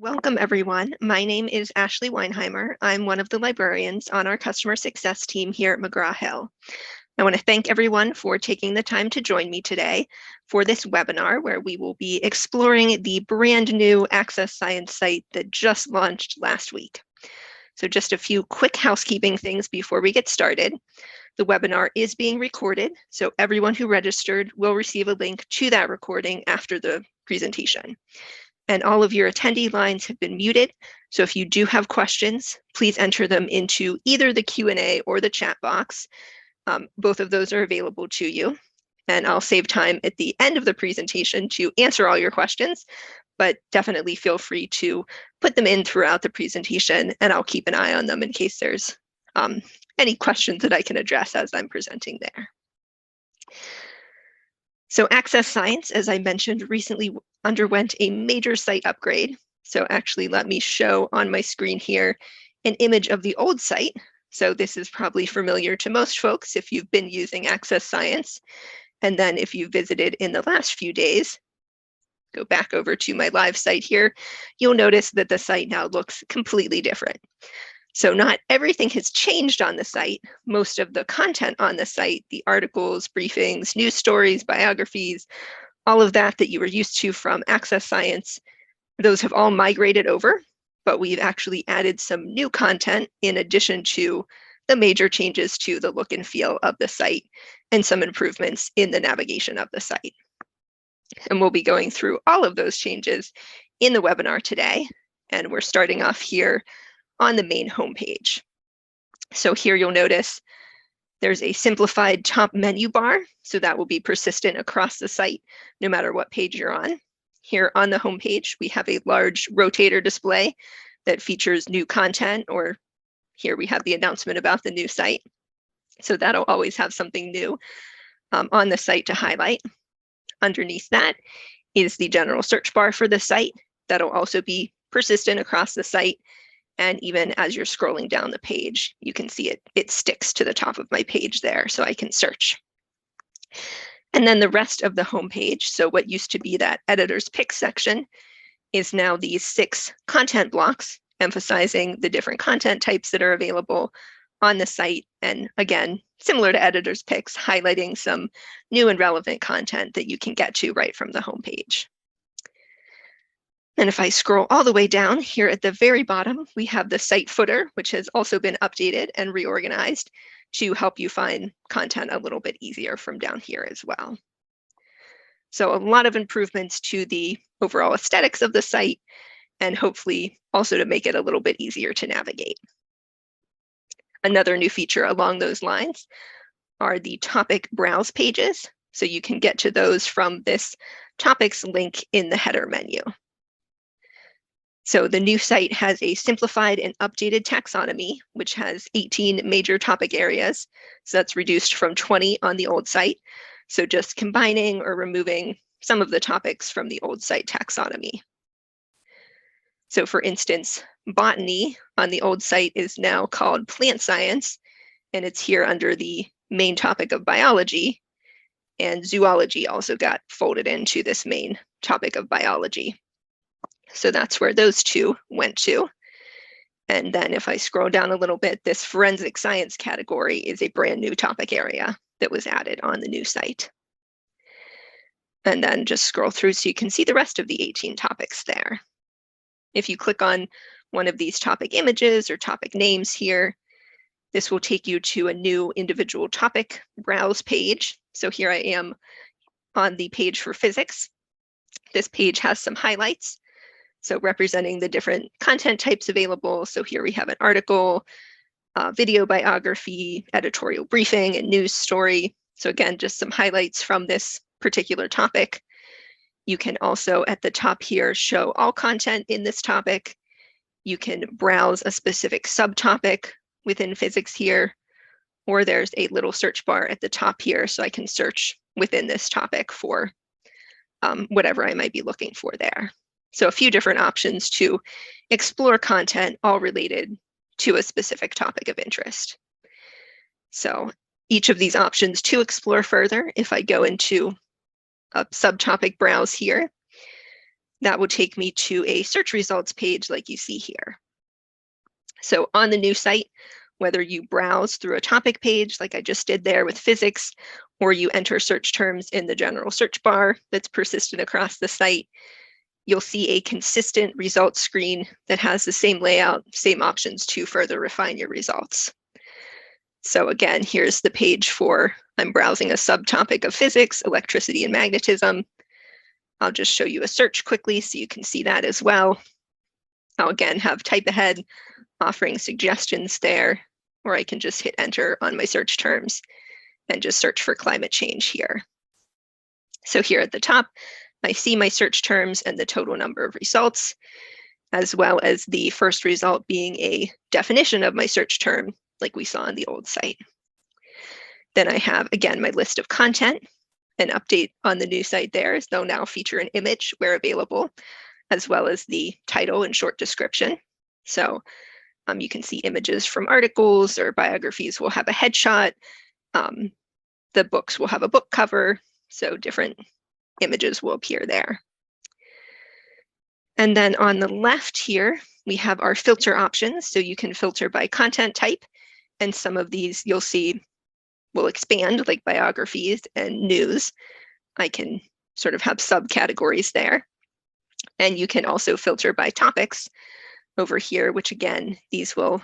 Welcome, everyone. My name is Ashley Weinheimer. I'm one of the librarians on our customer success team here at McGraw-Hill. I want to thank everyone for taking the time to join me today for this webinar where we will be exploring the brand new AccessScience site that just launched last week. So just a few quick housekeeping things before we get started. The webinar is being recorded, so everyone who registered will receive a link to that recording after the presentation. And all of your attendee lines have been muted. So if you do have questions, please enter them into either the Q&A or the chat box. Both of those are available to you. And I'll save time at the end of the presentation to answer all your questions, but definitely feel free to put them in throughout the presentation, and I'll keep an eye on them in case there's any questions that I can address as I'm presenting there. So AccessScience, as I mentioned, recently underwent a major site upgrade. So actually, let me show on my screen here an image of the old site. So this is probably familiar to most folks if you've been using AccessScience. And then if you visited in the last few days, go back over to my live site here, you'll notice that the site now looks completely different. So not everything has changed on the site. Most of the content on the site, the articles, briefings, news stories, biographies, all of that you were used to from AccessScience, those have all migrated over, but we've actually added some new content in addition to the major changes to the look and feel of the site and some improvements in the navigation of the site. And we'll be going through all of those changes in the webinar today. And we're starting off here on the main homepage. So here you'll notice there's a simplified top menu bar, so that will be persistent across the site, no matter what page you're on. Here on the homepage, we have a large rotator display that features new content, or here we have the announcement about the new site. So that'll always have something new on the site to highlight. Underneath that is the general search bar for the site. That'll also be persistent across the site. And even as you're scrolling down the page, you can see it sticks to the top of my page there, so I can search. And then the rest of the homepage, so what used to be that editor's pick section, is now these 6 content blocks, emphasizing the different content types that are available on the site. And again, similar to editor's picks, highlighting some new and relevant content that you can get to right from the homepage. And if I scroll all the way down here at the very bottom, we have the site footer, which has also been updated and reorganized to help you find content a little bit easier from down here as well. So a lot of improvements to the overall aesthetics of the site, and hopefully also to make it a little bit easier to navigate. Another new feature along those lines are the topic browse pages. So you can get to those from this topics link in the header menu. So the new site has a simplified and updated taxonomy, which has 18 major topic areas. So that's reduced from 20 on the old site. So just combining or removing some of the topics from the old site taxonomy. So for instance, botany on the old site is now called plant science, and it's here under the main topic of biology. And zoology also got folded into this main topic of biology. So that's where those two went to. And then if I scroll down a little bit, this forensic science category is a brand new topic area that was added on the new site. And then just scroll through so you can see the rest of the 18 topics there. If you click on one of these topic images or topic names here, this will take you to a new individual topic browse page. So here I am on the page for physics. This page has some highlights, so representing the different content types available. So here we have an article, video biography, editorial briefing, and news story. So again, just some highlights from this particular topic. You can also at the top here show all content in this topic. You can browse a specific subtopic within physics here, or there's a little search bar at the top here, so I can search within this topic for whatever I might be looking for there. So a few different options to explore content all related to a specific topic of interest. So each of these options to explore further, if I go into a subtopic browse here, that will take me to a search results page like you see here. So on the new site, whether you browse through a topic page like I just did there with physics, or you enter search terms in the general search bar that's persistent across the site, you'll see a consistent results screen that has the same layout, same options to further refine your results. So again, here's the page for, I'm browsing a subtopic of physics, electricity and magnetism. I'll just show you a search quickly so you can see that as well. I'll again have type ahead offering suggestions there, or I can just hit enter on my search terms and just search for climate change here. So here at the top, I see my search terms and the total number of results, as well as the first result being a definition of my search term, like we saw on the old site. Then I have, again, my list of content. An update on the new site there is they'll now feature an image where available, as well as the title and short description. So you can see images from articles, or biographies will have a headshot. The books will have a book cover, so different images will appear there. And then on the left here, we have our filter options. So you can filter by content type, and some of these you'll see will expand, like biographies and news. I can sort of have subcategories there. And you can also filter by topics over here, which again, these will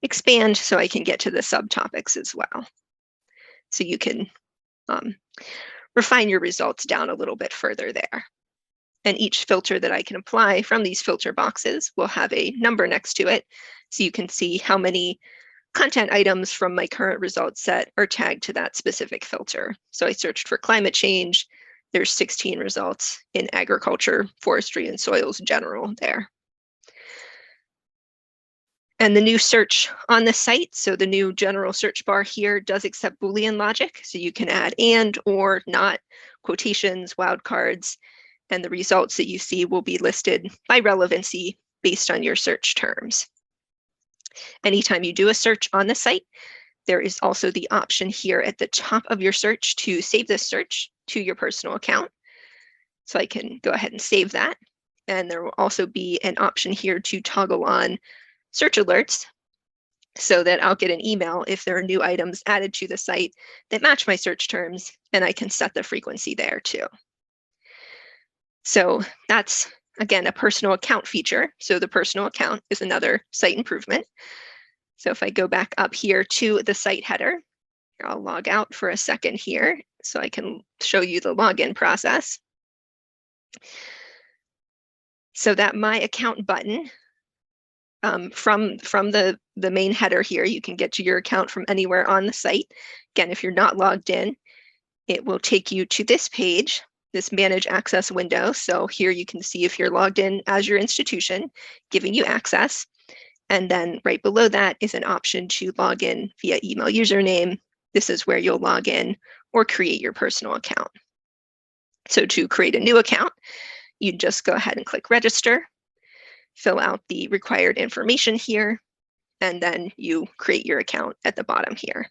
expand so I can get to the subtopics as well. So you can refine your results down a little bit further there. And each filter that I can apply from these filter boxes will have a number next to it. So you can see how many content items from my current results set are tagged to that specific filter. So I searched for climate change. There's 16 results in agriculture, forestry, and soils general there. And the new search on the site, so the new general search bar here does accept Boolean logic. So you can add and, or, not, quotations, wildcards, and the results that you see will be listed by relevancy based on your search terms. Anytime you do a search on the site, there is also the option here at the top of your search to save this search to your personal account. So I can go ahead and save that. And there will also be an option here to toggle on search alerts so that I'll get an email if there are new items added to the site that match my search terms, and I can set the frequency there too. So that's, again, a personal account feature. So the personal account is another site improvement. So if I go back up here to the site header, I'll log out for a second here so I can show you the login process. So that My Account button, from the main header here, you can get to your account from anywhere on the site. Again, if you're not logged in, it will take you to this page, this Manage Access window. So here you can see if you're logged in as your institution, giving you access. And then right below that is an option to log in via email username. This is where you'll log in or create your personal account. So to create a new account, you just go ahead and click register, fill out the required information here, and then you create your account at the bottom here.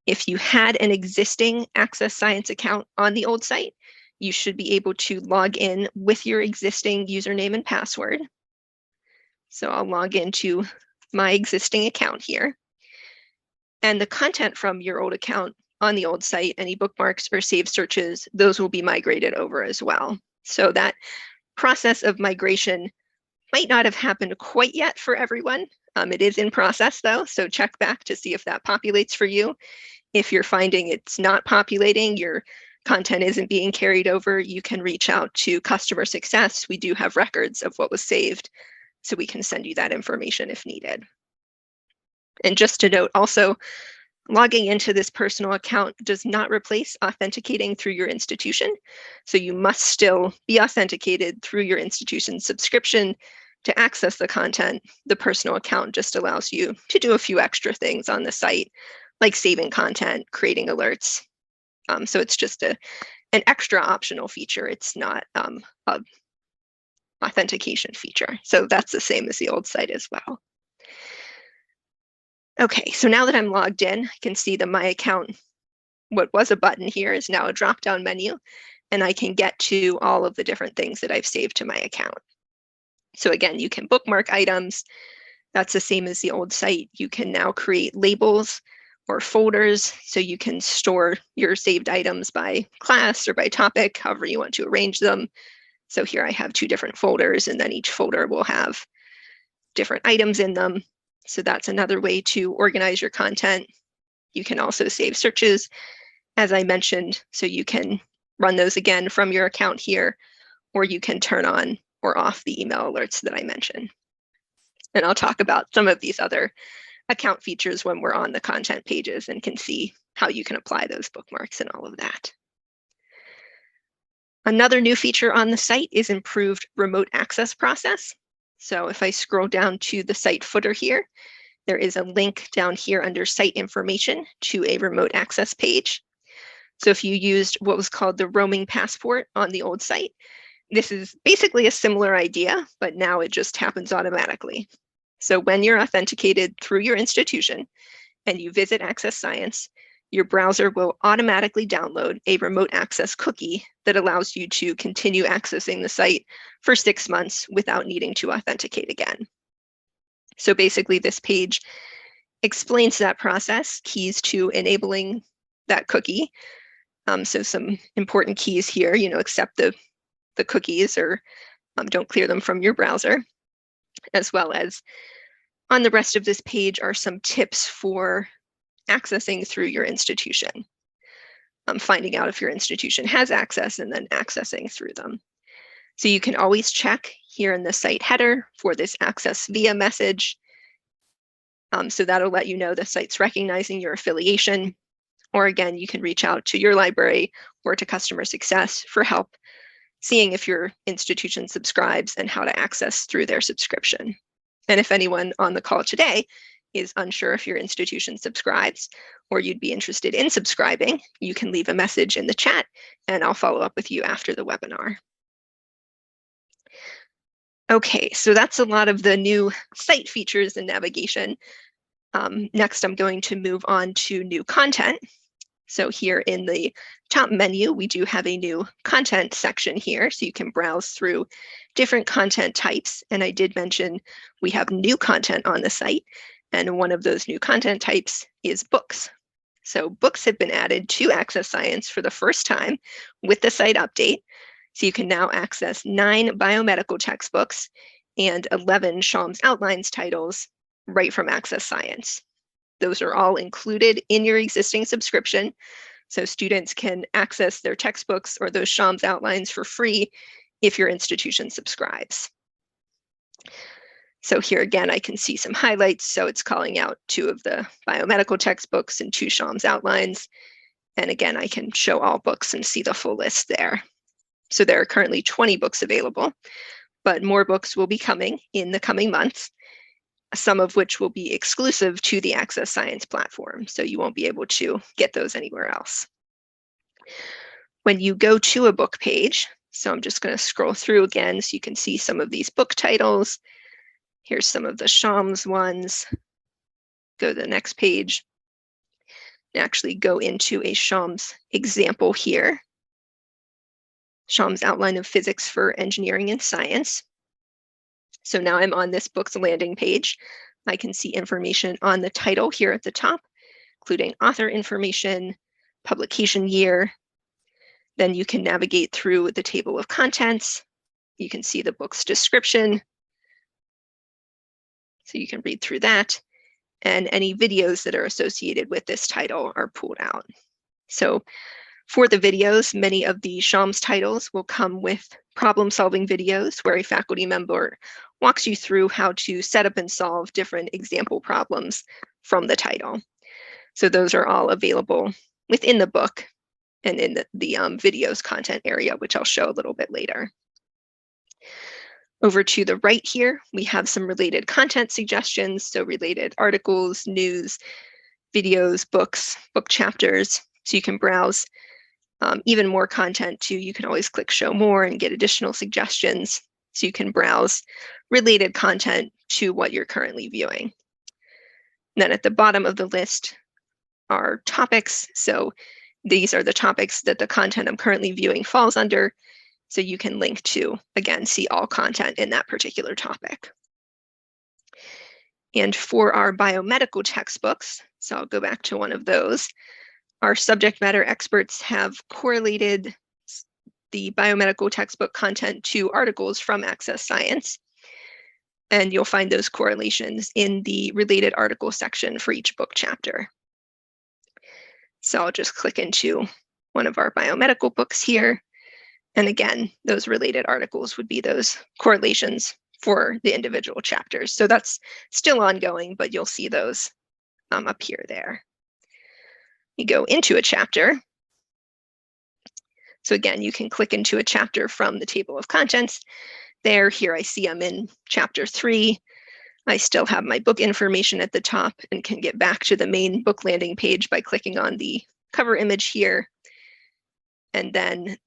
If you had an existing AccessScience account on the old site, you should be able to log in with your existing username and password. So I'll log into my existing account here. And the content from your old account on the old site, any bookmarks or saved searches, those will be migrated over as well. So that process of migration might not have happened quite yet for everyone. It is in process though, so check back to see if that populates for you. If you're finding it's not populating, your content isn't being carried over, you can reach out to customer success. We do have records of what was saved, so we can send you that information if needed. And just to note also, logging into this personal account does not replace authenticating through your institution. So you must still be authenticated through your institution's subscription to access the content. The personal account just allows you to do a few extra things on the site, like saving content, creating alerts. So it's just an extra optional feature. It's not an authentication feature. So that's the same as the old site as well. Okay, so now that I'm logged in, I can see that my account, what was a button here, is now a drop-down menu. and I can get to all of the different things that I've saved to my account. So again, you can bookmark items. That's the same as the old site. You can now create labels or folders, so you can store your saved items by class or by topic, however you want to arrange them. So here I have 2 different folders, and then each folder will have different items in them. So that's another way to organize your content. You can also save searches, as I mentioned, so you can run those again from your account here, or you can turn on or off the email alerts that I mentioned. And I'll talk about some of these other account features when we're on the content pages and can see how you can apply those bookmarks and all of that. Another new feature on the site is improved remote access process. So if I scroll down to the site footer here, there is a link down here under site information to a remote access page. So if you used what was called the roaming passport on the old site, this is basically a similar idea, but now it just happens automatically. So when you're authenticated through your institution and you visit AccessScience, your browser will automatically download a remote access cookie that allows you to continue accessing the site for 6 months without needing to authenticate again. So basically, this page explains that process, keys to enabling that cookie. So some important keys here, accept the cookies or don't clear them from your browser, as well as on the rest of this page are some tips for accessing through your institution, finding out if your institution has access and then accessing through them. So you can always check here in the site header for this access via message. So that'll let you know the site's recognizing your affiliation. Or again, you can reach out to your library or to customer success for help seeing if your institution subscribes and how to access through their subscription. And if anyone on the call today is unsure if your institution subscribes or you'd be interested in subscribing, you can leave a message in the chat and I'll follow up with you after the webinar. Okay, so that's a lot of the new site features and navigation. Next, I'm going to move on to new content. So here in the top menu, we do have a new content section here, so you can browse through different content types. And I did mention we have new content on the site, and one of those new content types is books. So books have been added to AccessScience for the first time with the site update. So you can now access 9 biomedical textbooks and 11 Schaum's Outlines titles right from AccessScience. Those are all included in your existing subscription. So students can access their textbooks or those Schaum's Outlines for free if your institution subscribes. So here again, I can see some highlights. So it's calling out 2 of the biomedical textbooks and 2 Schaum's Outlines. And again, I can show all books and see the full list there. So there are currently 20 books available, but more books will be coming in the coming months, some of which will be exclusive to the AccessScience platform. So you won't be able to get those anywhere else. When you go to a book page, so I'm just going to scroll through again so you can see some of these book titles. Here's some of the Schaum's ones. Go to the next page. And actually go into a Schaum's example here. Schaum's Outline of Physics for Engineering and Science. So now I'm on this book's landing page. I can see information on the title here at the top, including author information, publication year. Then you can navigate through the table of contents. You can see the book's description. So you can read through that. And any videos that are associated with this title are pulled out. So for the videos, many of the Schaum's titles will come with problem-solving videos where a faculty member walks you through how to set up and solve different example problems from the title. So those are all available within the book and in the videos content area, which I'll show a little bit later. Over to the right here, we have some related content suggestions, so related articles, news, videos, books, book chapters, so you can browse even more content too. You can always click show more and get additional suggestions, so you can browse related content to what you're currently viewing. And then at the bottom of the list are topics. So these are the topics that the content I'm currently viewing falls under. So you can link to, again, see all content in that particular topic. And for our biomedical textbooks, so I'll go back to one of those, our subject matter experts have correlated the biomedical textbook content to articles from AccessScience. And you'll find those correlations in the related article section for each book chapter. So I'll just click into one of our biomedical books here. And again, those related articles would be those correlations for the individual chapters. So that's still ongoing, but you'll see those appear there. You go into a chapter. So again, you can click into a chapter from the table of contents. Here I see I'm in chapter 3. I still have my book information at the top and can get back to the main book landing page by clicking on the cover image here. And then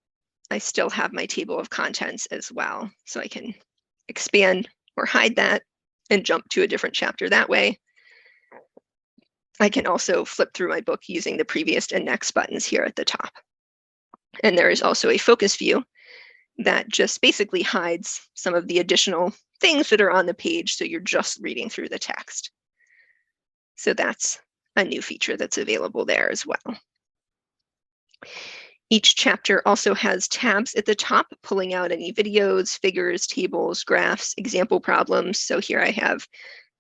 I still have my table of contents as well. So I can expand or hide that and jump to a different chapter that way. I can also flip through my book using the previous and next buttons here at the top. And there is also a focus view that just basically hides some of the additional things that are on the page, so you're just reading through the text. So that's a new feature that's available there as well. Each chapter also has tabs at the top, pulling out any videos, figures, tables, graphs, example problems. So here I have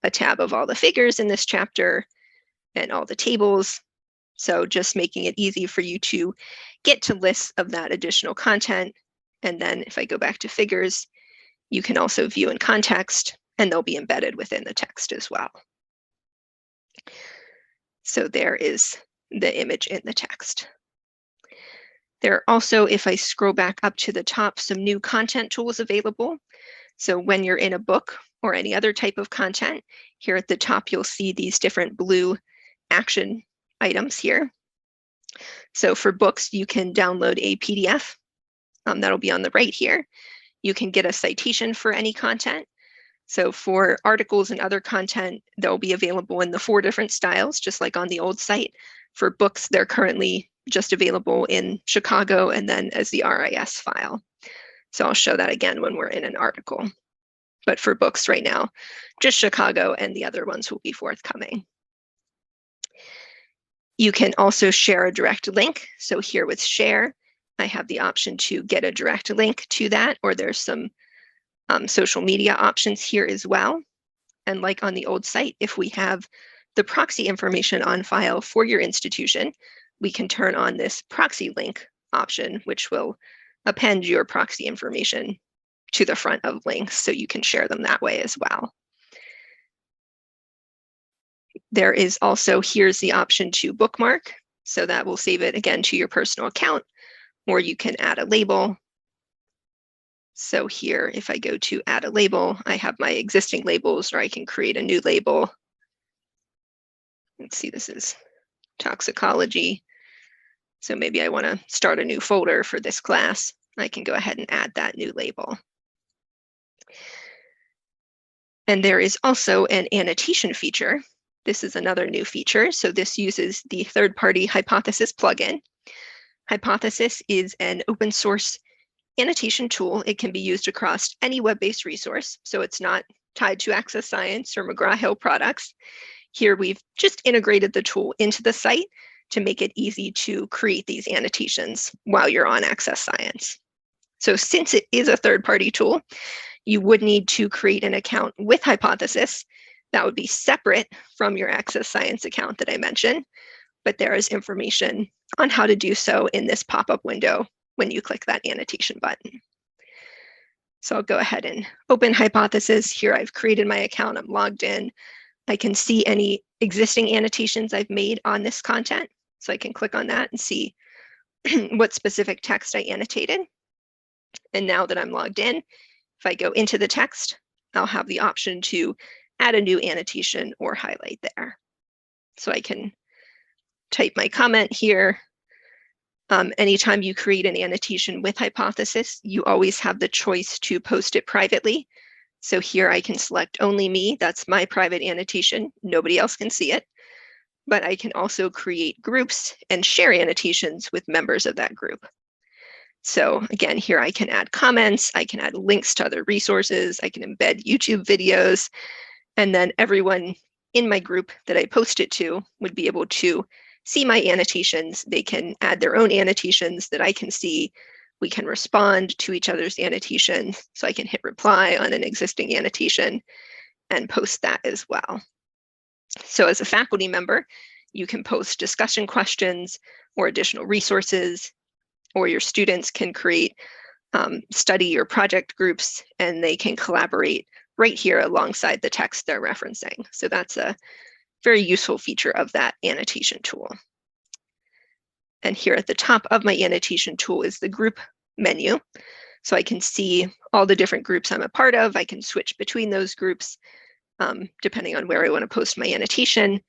a tab of all the figures in this chapter and all the tables. So just making it easy for you to get to lists of that additional content. And then if I go back to figures, you can also view in context, and they'll be embedded within the text as well. So there is the image in the text. There are also, if I scroll back up to the top, some new content tools available. So when you're in a book or any other type of content, here at the top, you'll see these different blue action items here. So for books, you can download a PDF. That'll be on the right here. You can get a citation for any content. So for articles and other content, they'll be available in the 4 different styles, just like on the old site. For books, they're currently just available in Chicago and then as the RIS file. So I'll show that again when we're in an article. But for books right now, just Chicago, and the other ones will be forthcoming. You can also share a direct link. So here with share, I have the option to get a direct link to that, or there's some social media options here as well. And like on the old site, if we have the proxy information on file for your institution, we can turn on this proxy link option, which will append your proxy information to the front of links, so you can share them that way as well. There is also, here's the option to bookmark. So that will save it again to your personal account, or you can add a label. So here, if I go to add a label, I have my existing labels, or I can create a new label. Let's see, this is toxicology. So maybe I want to start a new folder for this class. I can go ahead and add that new label. And there is also an annotation feature. This is another new feature. So this uses the third-party Hypothesis plugin. Hypothesis is an open source annotation tool. It can be used across any web-based resource. So it's not tied to AccessScience or McGraw-Hill products. Here we've just integrated the tool into the site to make it easy to create these annotations while you're on AccessScience. So since it is a third-party tool, you would need to create an account with Hypothesis. That would be separate from your AccessScience account that I mentioned, but there is information on how to do so in this pop-up window when you click that annotation button. So I'll go ahead and open Hypothesis. Here I've created my account, I'm logged in. I can see any existing annotations I've made on this content. So I can click on that and see what specific text I annotated. And now that I'm logged in, if I go into the text, I'll have the option to add a new annotation or highlight there. So I can type my comment here. Anytime you create an annotation with Hypothesis, you always have the choice to post it privately. So here I can select only me. That's my private annotation. Nobody else can see it. but I can also create groups and share annotations with members of that group. So again, here I can add comments, I can add links to other resources, I can embed YouTube videos, and then everyone in my group that I post it to would be able to see my annotations. They can add their own annotations that I can see. We can respond to each other's annotations. So I can hit reply on an existing annotation and post that as well. So as a faculty member, you can post discussion questions or additional resources, or your students can create study or project groups, and they can collaborate right here alongside the text they're referencing. So that's a very useful feature of that annotation tool. And here at the top of my annotation tool is the group menu. So I can see all the different groups I'm a part of. I can switch between those groups depending on where I want to post my annotation.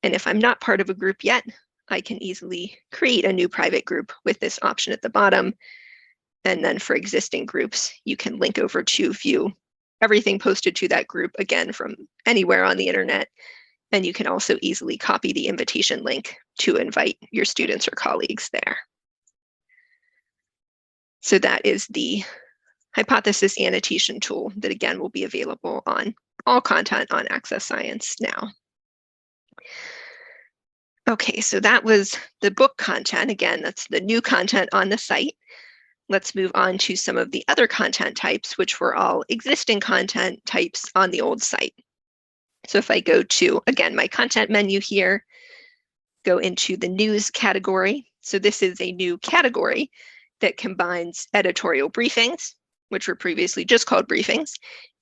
And if I'm not part of a group yet, I can easily create a new private group with this option at the bottom. And then for existing groups, you can link over to view everything posted to that group, again, from anywhere on the internet. And you can also easily copy the invitation link to invite your students or colleagues there. So that is the hypothesis annotation tool that, again, will be available on all content on AccessScience now. Okay, so that was the book content. Again, that's the new content on the site. Let's move on to some of the other content types, which were all existing content types on the old site. So if I go to, again, my content menu here, go into the news category. So this is a new category that combines editorial briefings, which were previously just called briefings,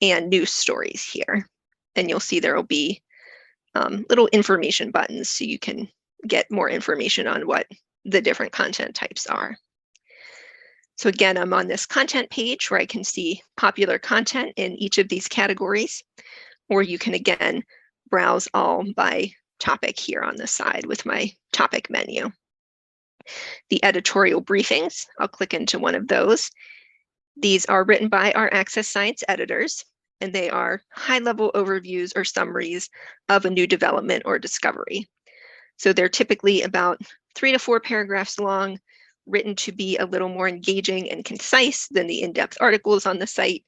and news stories here. And you'll see there will be little information buttons so you can get more information on what the different content types are. So again, I'm on this content page where I can see popular content in each of these categories, or you can, again, browse all by topic here on the side with my topic menu. The editorial briefings, I'll click into one of those. These are written by our AccessScience editors, and they are high-level overviews or summaries of a new development or discovery. So they're typically about 3 to 4 paragraphs long, written to be a little more engaging and concise than the in-depth articles on the site,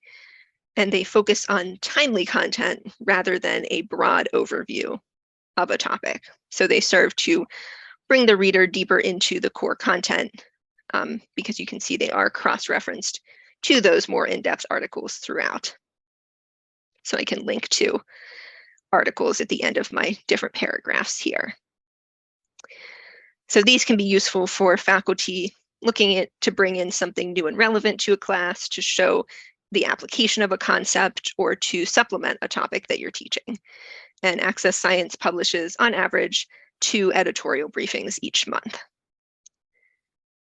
and they focus on timely content rather than a broad overview of a topic. So they serve to bring the reader deeper into the core content because you can see they are cross-referenced to those more in-depth articles throughout. So I can link to articles at the end of my different paragraphs here. So these can be useful for faculty looking to bring in something new and relevant to a class, to show the application of a concept, or to supplement a topic that you're teaching. And AccessScience publishes, on average, 2 editorial briefings each month.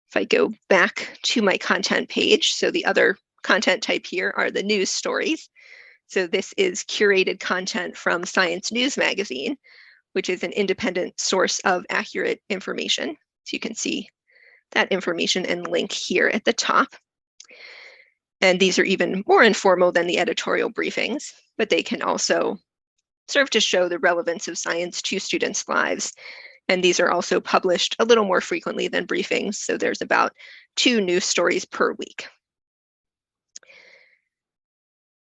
If I go back to my content page, so the other content type here are the news stories. So this is curated content from Science News Magazine, which is an independent source of accurate information. So you can see that information and link here at the top. And these are even more informal than the editorial briefings, but they can also serve to show the relevance of science to students' lives. And these are also published a little more frequently than briefings. So there's about 2 news stories per week.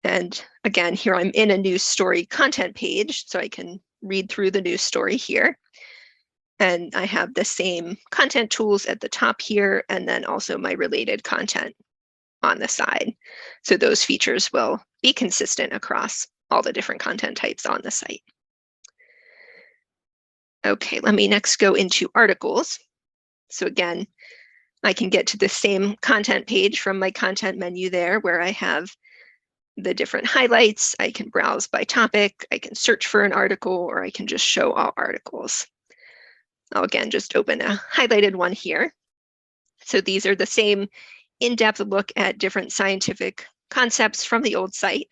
And again, here I'm in a news story content page, so I can read through the news story here. And I have the same content tools at the top here, and then also my related content on the side. So those features will be consistent across all the different content types on the site. Okay, let me next go into articles. So again, I can get to the same content page from my content menu there, where I have the different highlights. I can browse by topic, I can search for an article, or I can just show all articles. I'll again just open a highlighted one here. So these are the same in-depth look at different scientific concepts from the old site.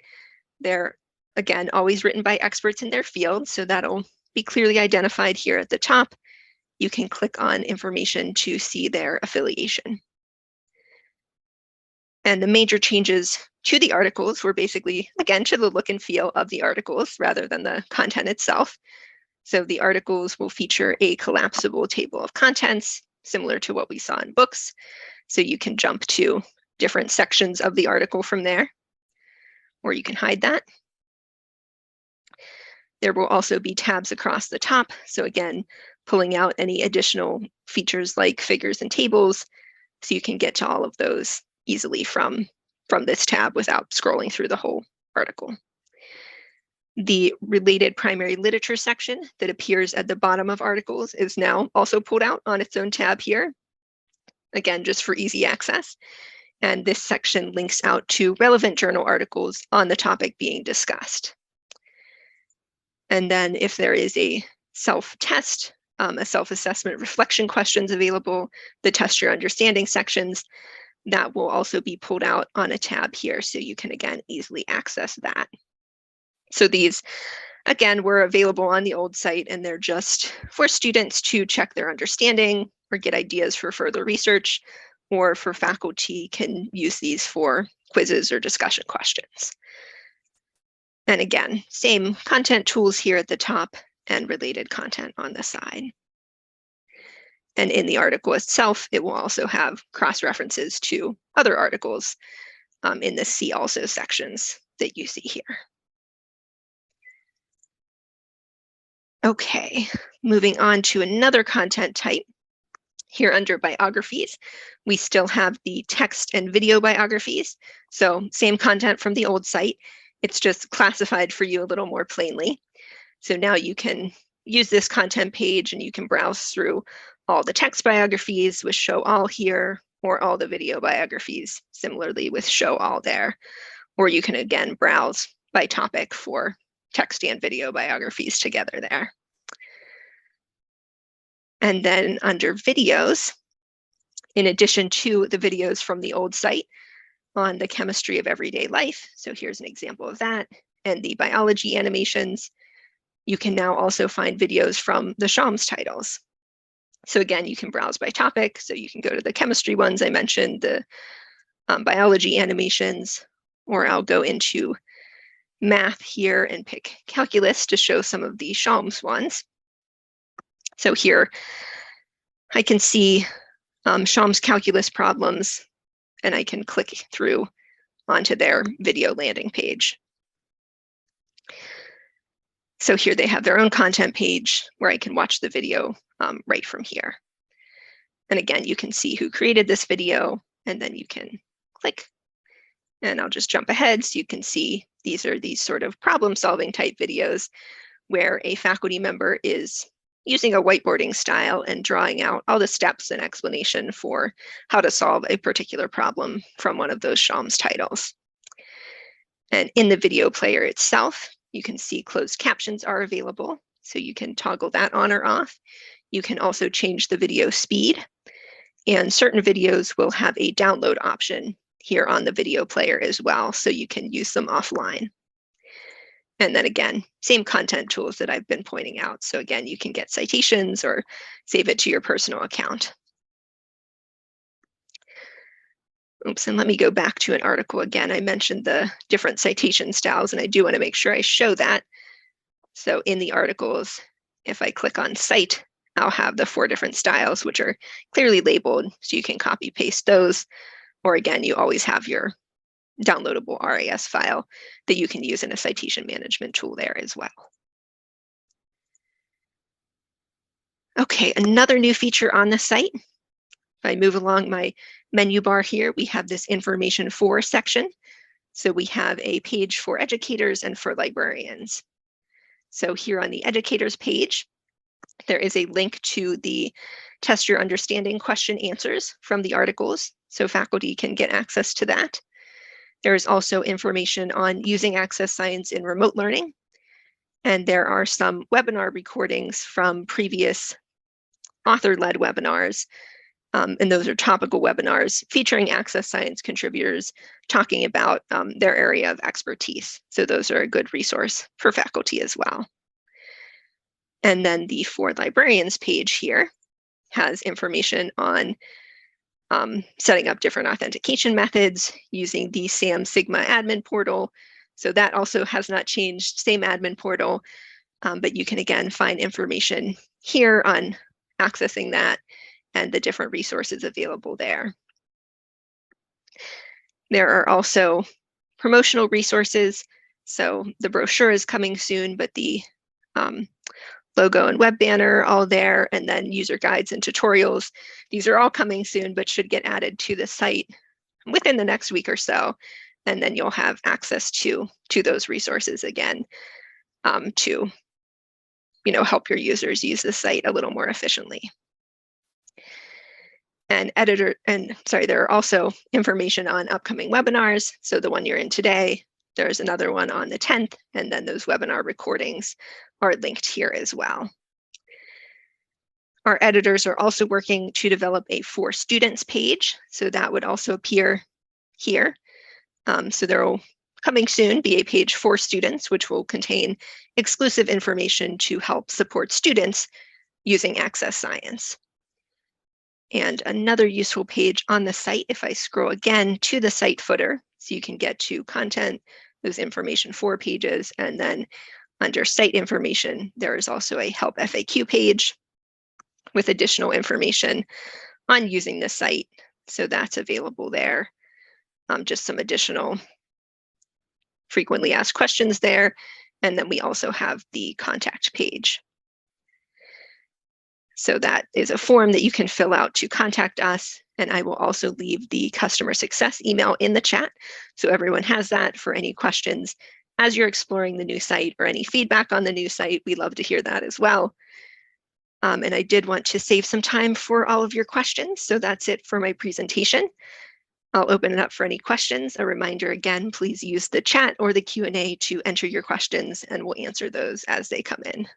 They're, again, always written by experts in their field, so that'll be clearly identified here at the top. You can click on information to see their affiliation. And the major changes to the articles were basically, again, to the look and feel of the articles rather than the content itself. So the articles will feature a collapsible table of contents, similar to what we saw in books. So you can jump to different sections of the article from there, or you can hide that. There will also be tabs across the top. So again, pulling out any additional features like figures and tables, so you can get to all of those easily from this tab without scrolling through the whole article. The related primary literature section that appears at the bottom of articles is now also pulled out on its own tab here, again, just for easy access. And this section links out to relevant journal articles on the topic being discussed. And then if there is a self-test, a self-assessment reflection questions available, the test your understanding sections, that will also be pulled out on a tab here, so you can, again, easily access that. So these, again, were available on the old site, and they're just for students to check their understanding or get ideas for further research, or for faculty can use these for quizzes or discussion questions. And again, same content tools here at the top and related content on the side. And in the article itself, it will also have cross-references to other articles in the See Also sections that you see here. Okay, moving on to another content type. Here under biographies, we still have the text and video biographies. So same content from the old site, it's just classified for you a little more plainly. So now you can use this content page and you can browse through all the text biographies with Show All here, or all the video biographies, similarly with Show All there. Or you can, again, browse by topic for text and video biographies together there. And then under videos, in addition to the videos from the old site on the chemistry of everyday life, so here's an example of that, and the biology animations, you can now also find videos from the Schaum's titles. So again, you can browse by topic, so you can go to the chemistry ones I mentioned, the biology animations, or I'll go into math here and pick calculus to show some of the Schaum's ones. So here I can see Schaum's calculus problems, and I can click through onto their video landing page. So here they have their own content page where I can watch the video right from here. And again, you can see who created this video, and then you can click. And I'll just jump ahead so you can see these are these sort of problem-solving type videos where a faculty member is using a whiteboarding style and drawing out all the steps and explanation for how to solve a particular problem from one of those Schaum's titles. And in the video player itself, you can see closed captions are available, so you can toggle that on or off. You can also change the video speed, and certain videos will have a download option here on the video player as well, so you can use them offline. And then again, same content tools that I've been pointing out. So again, you can get citations or save it to your personal account. Oops, and let me go back to an article again. I mentioned the different citation styles, and I do want to make sure I show that. So in the articles, if I click on Cite, I'll have the 4 different styles, which are clearly labeled, so you can copy paste those. Or again, you always have your downloadable RAS file that you can use in a citation management tool there as well. Okay, another new feature on the site. If I move along my menu bar here, we have this Information For section. So we have a page for educators and for librarians. So here on the educators page, there is a link to the Test Your Understanding question answers from the articles, so faculty can get access to that. There is also information on using AccessScience in remote learning, and there are some webinar recordings from previous author-led webinars, and those are topical webinars featuring AccessScience contributors talking about their area of expertise. So those are a good resource for faculty as well. And then the For Librarians page here has information on setting up different authentication methods using the SAM Sigma admin portal. So that also has not changed, same admin portal, but you can again find information here on accessing that and the different resources available there. There are also promotional resources. So the brochure is coming soon, but the logo and web banner all there, and then user guides and tutorials. These are all coming soon, but should get added to the site within the next week or so. And then you'll have access to those resources again to help your users use the site a little more efficiently. And there are also information on upcoming webinars. So the one you're in today, there's another one on the 10th, and then those webinar recordings are linked here as well. Our editors are also working to develop a For Students page, so that would also appear here. So there will, coming soon, be a page for students, which will contain exclusive information to help support students using AccessScience. And another useful page on the site, if I scroll again to the site footer, so you can get to content, those information for pages, and then under site information, there is also a help FAQ page with additional information on using the site. So that's available there. Just some additional frequently asked questions there. And then we also have the contact page. So that is a form that you can fill out to contact us. And I will also leave the customer success email in the chat, so everyone has that for any questions as you're exploring the new site or any feedback on the new site. We love to hear that as well. And I did want to save some time for all of your questions. So that's it for my presentation. I'll open it up for any questions. A reminder again, please use the chat or the Q&A to enter your questions, and we'll answer those as they come in.